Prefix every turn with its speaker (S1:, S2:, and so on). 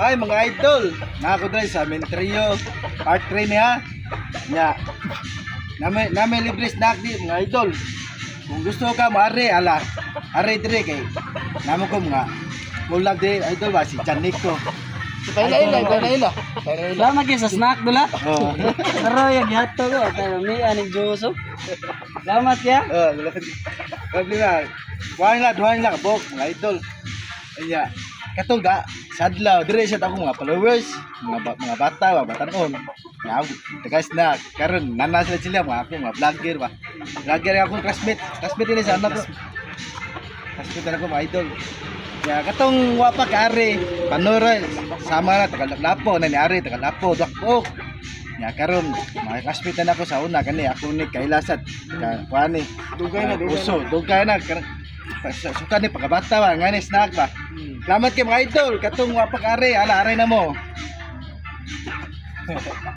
S1: Ay mga idol, nako dre sa amin trio. Part 3 niya. Nya. Nami libre snack di mga idol. Kung gusto ka maari ala. Are dire kay namo ko mga mulag di idol ba si Chaniko.
S2: Kaila.
S3: Salamat kayo sa snack dula.
S1: Oh.
S3: Pero yung gato ko, tayo may aning juso. Salamat ya.
S1: Oh, problema. Duhain lang kabok mga idol. Aya. Katong da sadlaw dire siya ako mga followers, mga bata, batanon. Nga, guys na karon nanas sila mga ako mga vlogger ba. Vlogger ako classmate ini sa anak ko. Classmate ako mga idol. Ya katong wapa kare panora sama na tagalaglapo na ni ari tagalaglapo dakpo. Ya karon mga classmate na ako sa una kani ako ni kailasat kuani. Dugay na suka ni pagkabata ba ngani snack ba. Salamat kay mga idol katong wapa kare ala aray na mo.